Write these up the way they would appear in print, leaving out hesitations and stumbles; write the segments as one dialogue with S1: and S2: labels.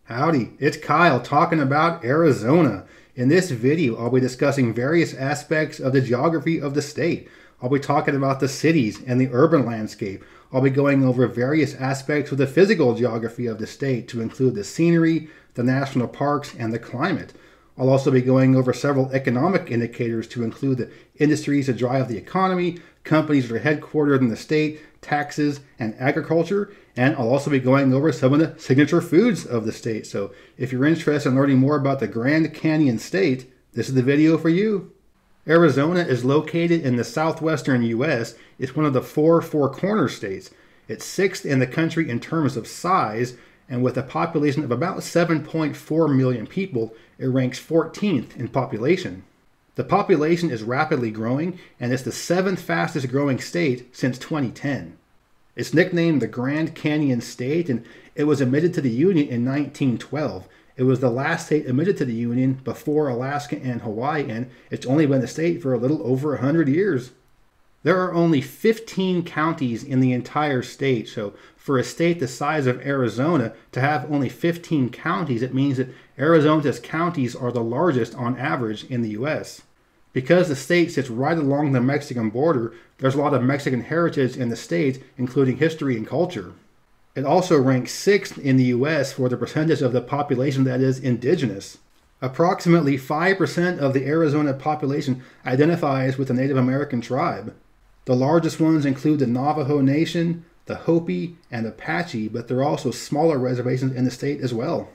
S1: Howdy, it's Kyle talking about Arizona. In this video, I'll be discussing various aspects of the geography of the state. I'll be talking about the cities and the urban landscape. I'll be going over various aspects of the physical geography of the state to include the scenery, the national parks, and the climate. I'll also be going over several economic indicators to include the industries that drive the economy, companies that are headquartered in the state, taxes, and agriculture. And I'll also be going over some of the signature foods of the state. So if you're interested in learning more about the Grand Canyon State, this is the video for you. Arizona is located in the southwestern U.S. It's one of the four corner states. It's sixth in the country in terms of size, and with a population of about 7.4 million people, it ranks 14th in population. The population is rapidly growing, and it's the seventh fastest growing state since 2010. It's nicknamed the Grand Canyon State, and it was admitted to the Union in 1912. It was the last state admitted to the Union before Alaska and Hawaii, and it's only been a state for a little over 100 years. There are only 15 counties in the entire state, so for a state the size of Arizona to have only 15 counties, it means that Arizona's counties are the largest on average in the U.S. Because the state sits right along the Mexican border, there's a lot of Mexican heritage in the state, including history and culture. It also ranks 6th in the U.S. for the percentage of the population that is indigenous. Approximately 5% of the Arizona population identifies with the Native American tribe. The largest ones include the Navajo Nation, the Hopi, and Apache, but there are also smaller reservations in the state as well.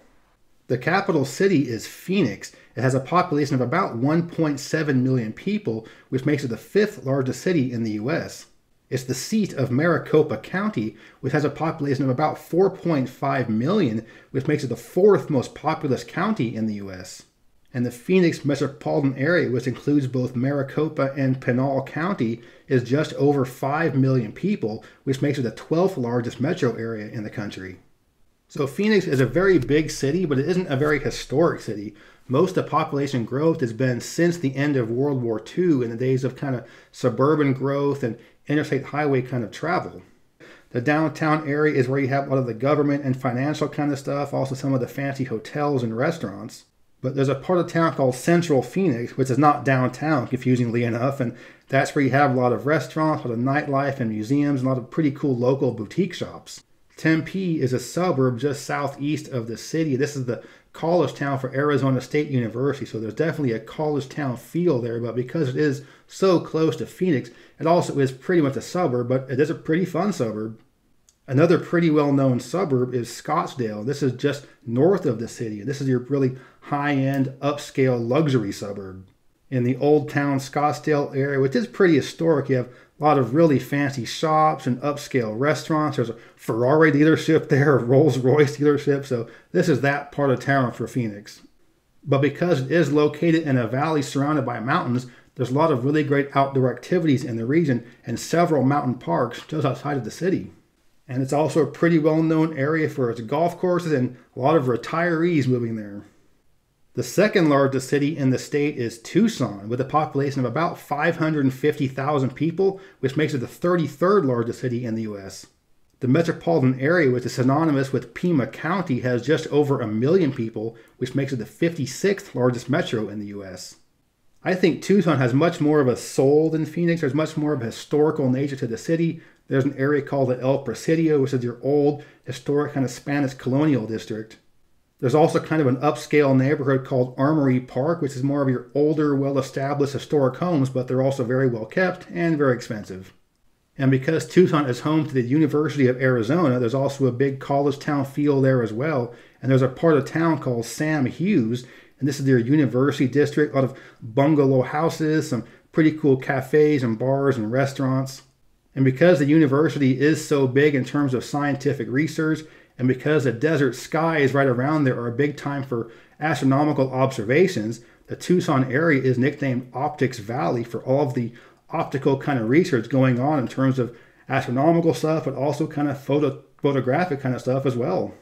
S1: The capital city is Phoenix. It has a population of about 1.7 million people, which makes it the 5th largest city in the U.S. It's the seat of Maricopa County, which has a population of about 4.5 million, which makes it the 4th most populous county in the U.S. And the Phoenix metropolitan area, which includes both Maricopa and Pinal County, is just over 5 million people, which makes it the 12th largest metro area in the country. So Phoenix is a very big city, but it isn't a very historic city. Most of the population growth has been since the end of World War II, in the days of kind of suburban growth and interstate highway kind of travel. The downtown area is where you have a lot of the government and financial kind of stuff, also some of the fancy hotels and restaurants. But there's a part of town called Central Phoenix, which is not downtown, confusingly enough, and that's where you have a lot of restaurants, a lot of nightlife and museums, and a lot of pretty cool local boutique shops. Tempe is a suburb just southeast of the city. This is the college town for Arizona State University, so there's definitely a college town feel there, but because it is so close to Phoenix, it also is pretty much a suburb, but it is a pretty fun suburb. Another pretty well-known suburb is Scottsdale. This is just north of the city. This is your really high-end, upscale luxury suburb. In the Old Town Scottsdale area, which is pretty historic, you have a lot of really fancy shops and upscale restaurants. There's a Ferrari dealership there, a Rolls-Royce dealership, so this is that part of town for Phoenix. But because it is located in a valley surrounded by mountains, there's a lot of really great outdoor activities in the region and several mountain parks just outside of the city. And it's also a pretty well-known area for its golf courses and a lot of retirees moving there. The second largest city in the state is Tucson, with a population of about 550,000 people, which makes it the 33rd largest city in the U.S. The metropolitan area, which is synonymous with Pima County, has just over 1 million people, which makes it the 56th largest metro in the U.S. I think Tucson has much more of a soul than Phoenix. There's much more of a historical nature to the city. There's an area called the El Presidio, which is your old, historic kind of Spanish colonial district. There's also kind of an upscale neighborhood called Armory Park, which is more of your older, well-established historic homes, but they're also very well kept and very expensive. And because Tucson is home to the University of Arizona, there's also a big college town feel there as well. And there's a part of town called Sam Hughes, and this is their university district, a lot of bungalow houses, some pretty cool cafes and bars and restaurants. And because the university is so big in terms of scientific research, and because the desert skies right around there are a big time for astronomical observations, the Tucson area is nicknamed Optics Valley for all of the optical kind of research going on in terms of astronomical stuff, but also kind of photographic kind of stuff as well.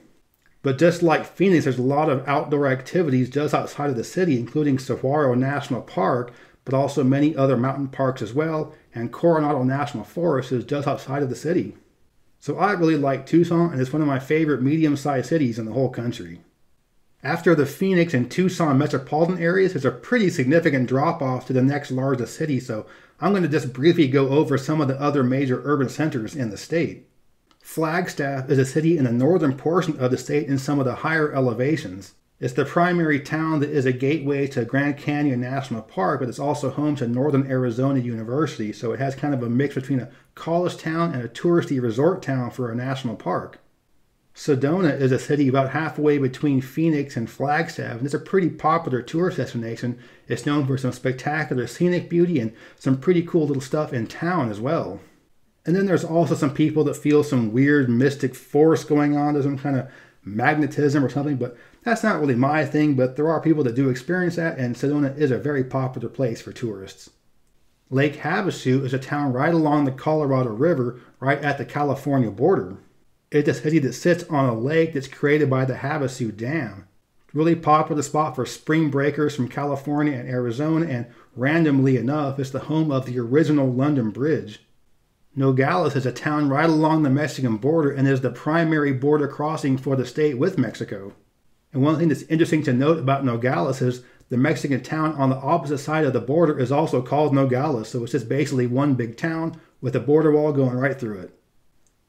S1: But just like Phoenix, there's a lot of outdoor activities just outside of the city, including Saguaro National Park, but also many other mountain parks as well, and Coronado National Forest is just outside of the city. So I really like Tucson, and it's one of my favorite medium-sized cities in the whole country. After the Phoenix and Tucson metropolitan areas, there's a pretty significant drop-off to the next largest city, so I'm going to just briefly go over some of the other major urban centers in the state. Flagstaff is a city in the northern portion of the state in some of the higher elevations. It's the primary town that is a gateway to Grand Canyon National Park, but it's also home to Northern Arizona University, so it has kind of a mix between a college town and a touristy resort town for a national park. Sedona is a city about halfway between Phoenix and Flagstaff, and it's a pretty popular tourist destination. It's known for some spectacular scenic beauty and some pretty cool little stuff in town as well. And then there's also some people that feel some weird mystic force going on. There's some kind of magnetism or something, but that's not really my thing, but there are people that do experience that, and Sedona is a very popular place for tourists. Lake Havasu is a town right along the Colorado River, right at the California border. It's a city that sits on a lake that's created by the Havasu Dam. It's a really popular spot for spring breakers from California and Arizona, and randomly enough, it's the home of the original London Bridge. Nogales is a town right along the Mexican border and is the primary border crossing for the state with Mexico. And one thing that's interesting to note about Nogales is the Mexican town on the opposite side of the border is also called Nogales, so it's just basically one big town with a border wall going right through it.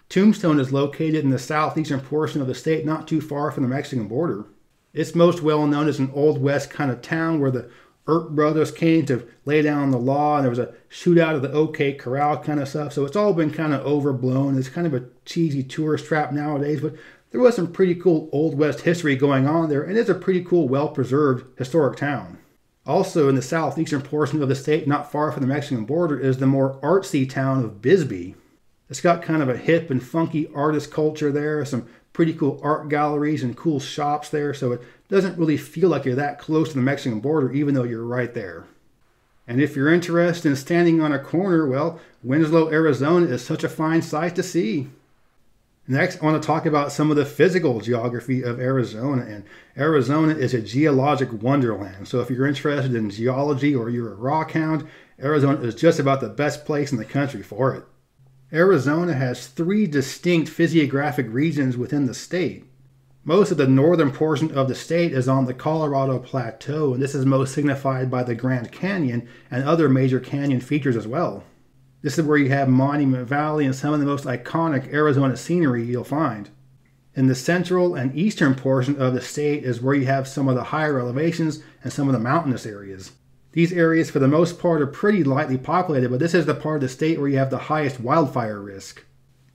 S1: Tombstone is located in the southeastern portion of the state, not too far from the Mexican border. It's most well known as an Old West kind of town where the Earp brothers came to lay down the law, and there was a shootout of the OK Corral kind of stuff, so it's all been kind of overblown. It's kind of a cheesy tourist trap nowadays, but there was some pretty cool Old West history going on there, and it's a pretty cool, well-preserved historic town. Also in the southeastern portion of the state, not far from the Mexican border, is the more artsy town of Bisbee. It's got kind of a hip and funky artist culture there, some pretty cool art galleries and cool shops there, so it doesn't really feel like you're that close to the Mexican border, even though you're right there. And if you're interested in standing on a corner, well, Winslow, Arizona is such a fine sight to see. Next, I want to talk about some of the physical geography of Arizona, and Arizona is a geologic wonderland. So if you're interested in geology or you're a rock hound, Arizona is just about the best place in the country for it. Arizona has 3 distinct physiographic regions within the state. Most of the northern portion of the state is on the Colorado Plateau, and this is most signified by the Grand Canyon and other major canyon features as well. This is where you have Monument Valley and some of the most iconic Arizona scenery you'll find. In the central and eastern portion of the state is where you have some of the higher elevations and some of the mountainous areas. These areas, for the most part, are pretty lightly populated, but this is the part of the state where you have the highest wildfire risk.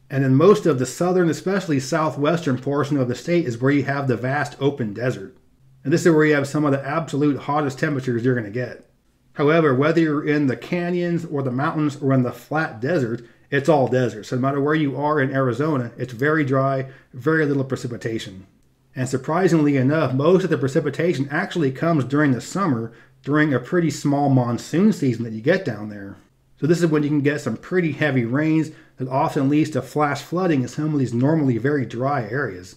S1: And in most of the southern, especially southwestern portion of the state is where you have the vast open desert. And this is where you have some of the absolute hottest temperatures you're going to get. However, whether you're in the canyons or the mountains or in the flat desert, it's all desert. So no matter where you are in Arizona, it's very dry, very little precipitation. And surprisingly enough, most of the precipitation actually comes during the summer, during a pretty small monsoon season that you get down there. So this is when you can get some pretty heavy rains that often leads to flash flooding in some of these normally very dry areas.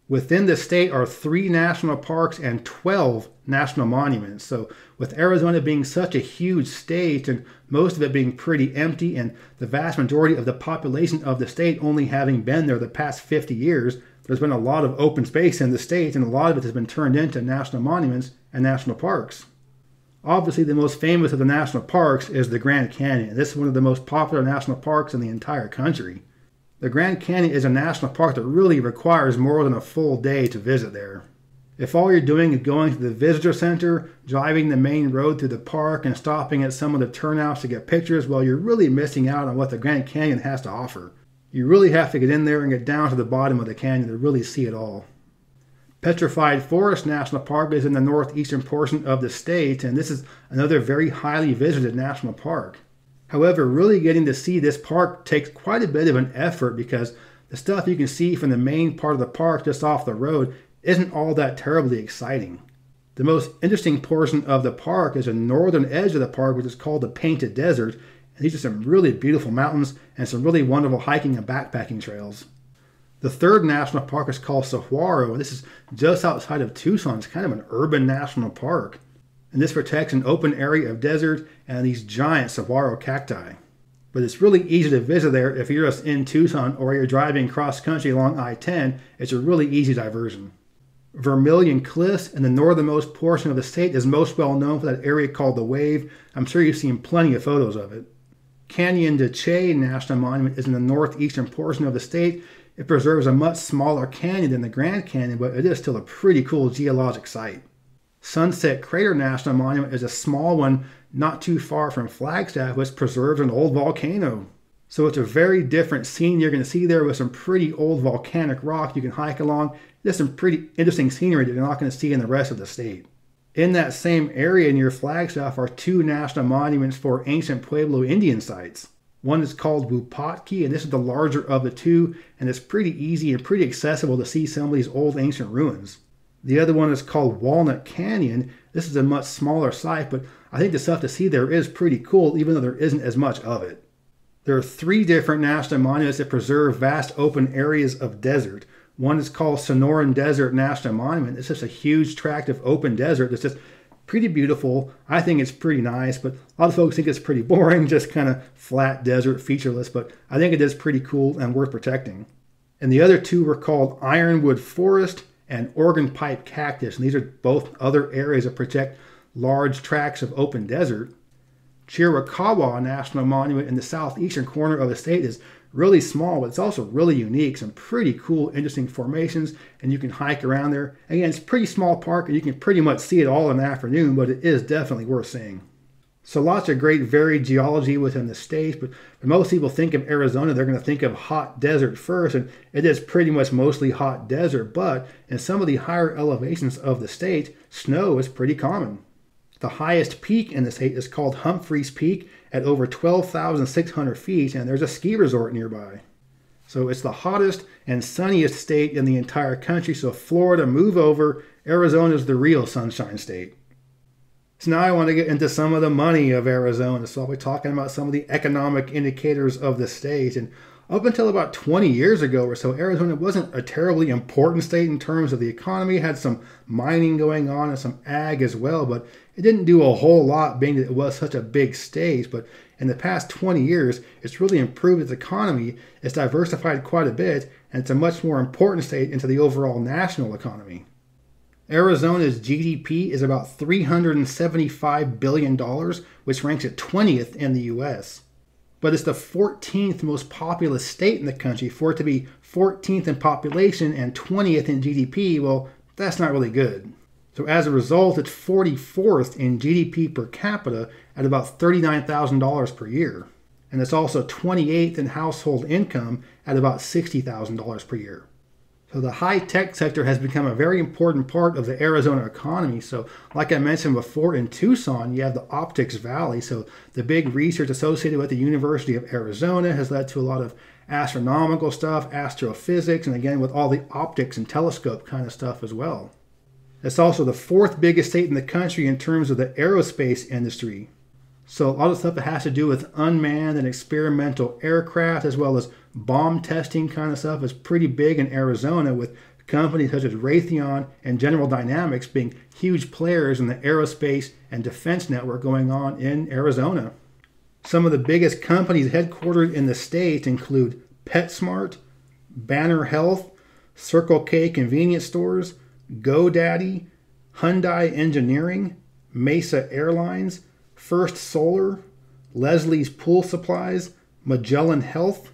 S1: Within the state are 3 national parks and 12 national monuments. So with Arizona being such a huge state and most of it being pretty empty and the vast majority of the population of the state only having been there the past 50 years, there's been a lot of open space in the state and a lot of it has been turned into national monuments and national parks. Obviously, the most famous of the national parks is the Grand Canyon. This is one of the most popular national parks in the entire country. The Grand Canyon is a national park that really requires more than a full day to visit there. If all you're doing is going to the visitor center, driving the main road through the park, and stopping at some of the turnouts to get pictures, well, you're really missing out on what the Grand Canyon has to offer. You really have to get in there and get down to the bottom of the canyon to really see it all. Petrified Forest National Park is in the northeastern portion of the state, and this is another very highly visited national park. However, really getting to see this park takes quite a bit of an effort because the stuff you can see from the main part of the park just off the road isn't all that terribly exciting. The most interesting portion of the park is the northern edge of the park, which is called the Painted Desert, and these are some really beautiful mountains and some really wonderful hiking and backpacking trails. The third national park is called Saguaro, and this is just outside of Tucson. It's kind of an urban national park. And this protects an open area of desert and these giant saguaro cacti. But it's really easy to visit there if you're just in Tucson or you're driving cross country along I-10. It's a really easy diversion. Vermilion Cliffs in the northernmost portion of the state is most well known for that area called the Wave. I'm sure you've seen plenty of photos of it. Canyon de Chelly National Monument is in the northeastern portion of the state. It preserves a much smaller canyon than the Grand Canyon, but it is still a pretty cool geologic site. Sunset Crater National Monument is a small one not too far from Flagstaff, which preserves an old volcano. So it's a very different scene you're going to see there with some pretty old volcanic rock you can hike along. There's some pretty interesting scenery that you're not going to see in the rest of the state. In that same area near Flagstaff are two national monuments for ancient Pueblo Indian sites. One is called Wupatki, and this is the larger of the two, and it's pretty easy and pretty accessible to see some of these old ancient ruins. The other one is called Walnut Canyon. This is a much smaller site, but I think the stuff to see there is pretty cool, even though there isn't as much of it. There are three different national monuments that preserve vast open areas of desert. One is called Sonoran Desert National Monument. It's just a huge tract of open desert that's just pretty beautiful. I think it's pretty nice, but a lot of folks think it's pretty boring, just kind of flat desert, featureless, but I think it is pretty cool and worth protecting. And the other two were called Ironwood Forest and Organ Pipe Cactus, and these are both other areas that protect large tracts of open desert. Chiricahua National Monument in the southeastern corner of the state is really small, but it's also really unique. Some pretty cool, interesting formations, and you can hike around there. Again, it's a pretty small park, and you can pretty much see it all in the afternoon, but it is definitely worth seeing. So lots of great varied geology within the state, but when most people think of Arizona, they're going to think of hot desert first, and it is pretty much mostly hot desert, but in some of the higher elevations of the state, snow is pretty common. The highest peak in the state is called Humphreys Peak at over 12,600 feet, and there's a ski resort nearby. So it's the hottest and sunniest state in the entire country, so Florida, move over. Arizona's the real sunshine state. So now I want to get into some of the money of Arizona. So I'll be talking about some of the economic indicators of the state. And up until about 20 years ago or so, Arizona wasn't a terribly important state in terms of the economy. It had some mining going on and some ag as well, but it didn't do a whole lot being that it was such a big state. But in the past 20 years, it's really improved its economy. It's diversified quite a bit, and it's a much more important state into the overall national economy. Arizona's GDP is about $375 billion, which ranks it 20th in the U.S. But it's the 14th most populous state in the country. For it to be 14th in population and 20th in GDP, well, that's not really good. So as a result, it's 44th in GDP per capita at about $39,000 per year. And it's also 28th in household income at about $60,000 per year. So the high-tech sector has become a very important part of the Arizona economy. So like I mentioned before, in Tucson, you have the Optics Valley. So the big research associated with the University of Arizona has led to a lot of astronomical stuff, astrophysics, and again, with all the optics and telescope kind of stuff as well. It's also the fourth biggest state in the country in terms of the aerospace industry. So a lot of stuff that has to do with unmanned and experimental aircraft, as well as bomb testing kind of stuff, is pretty big in Arizona, with companies such as Raytheon and General Dynamics being huge players in the aerospace and defense network going on in Arizona. Some of the biggest companies headquartered in the state include PetSmart, Banner Health, Circle K convenience stores, GoDaddy, Hyundai Engineering, Mesa Airlines, First Solar, Leslie's Pool Supplies, Magellan Health,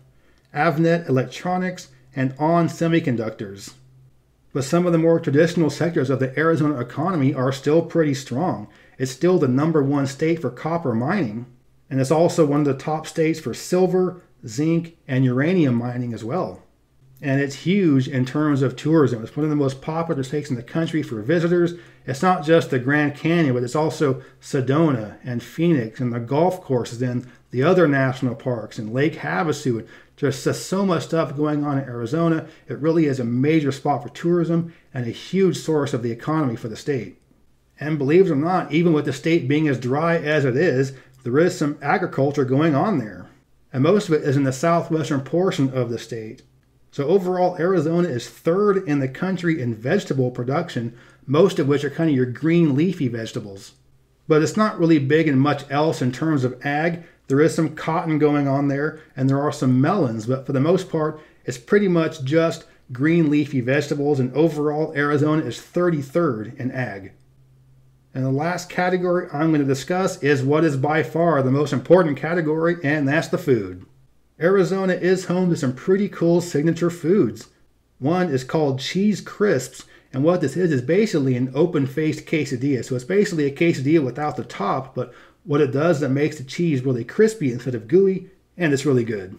S1: Avnet Electronics, and ON Semiconductors. But some of the more traditional sectors of the Arizona economy are still pretty strong. It's still the #1 state for copper mining, and it's also one of the top states for silver, zinc, and uranium mining as well. And it's huge in terms of tourism. It's one of the most popular states in the country for visitors. It's not just the Grand Canyon, but it's also Sedona and Phoenix and the golf courses and the other national parks and Lake Havasu. There's just so much stuff going on in Arizona. It really is a major spot for tourism and a huge source of the economy for the state. And believe it or not, even with the state being as dry as it is, there is some agriculture going on there. And most of it is in the southwestern portion of the state. So overall, Arizona is third in the country in vegetable production, most of which are kind of your green leafy vegetables. But it's not really big in much else in terms of ag. There is some cotton going on there, and there are some melons, but for the most part, it's pretty much just green leafy vegetables, and overall Arizona is 33rd in ag. And the last category I'm going to discuss is what is by far the most important category, and that's the food. Arizona is home to some pretty cool signature foods. One is called cheese crisps, and what this is basically an open-faced quesadilla. So it's basically a quesadilla without the top, but what it does is it makes the cheese really crispy instead of gooey, and it's really good.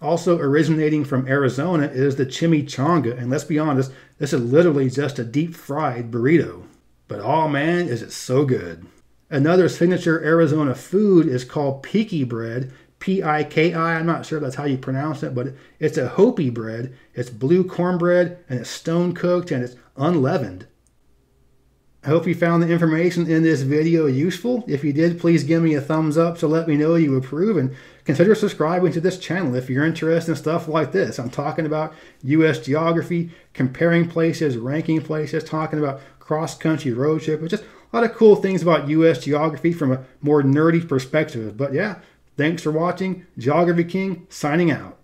S1: Also originating from Arizona is the chimichanga, and let's be honest, this is literally just a deep-fried burrito. But oh man, is it so good. Another signature Arizona food is called piki bread, P-I-K-I. I'm not sure if that's how you pronounce it, but it's a Hopi bread. It's blue cornbread, and it's stone cooked, and it's unleavened. I hope you found the information in this video useful. If you did, please give me a thumbs up to let me know you approve, and consider subscribing to this channel if you're interested in stuff like this. I'm talking about U.S. geography, comparing places, ranking places, talking about cross-country road trip, just a lot of cool things about U.S. geography from a more nerdy perspective. But yeah, thanks for watching. Geography King signing out.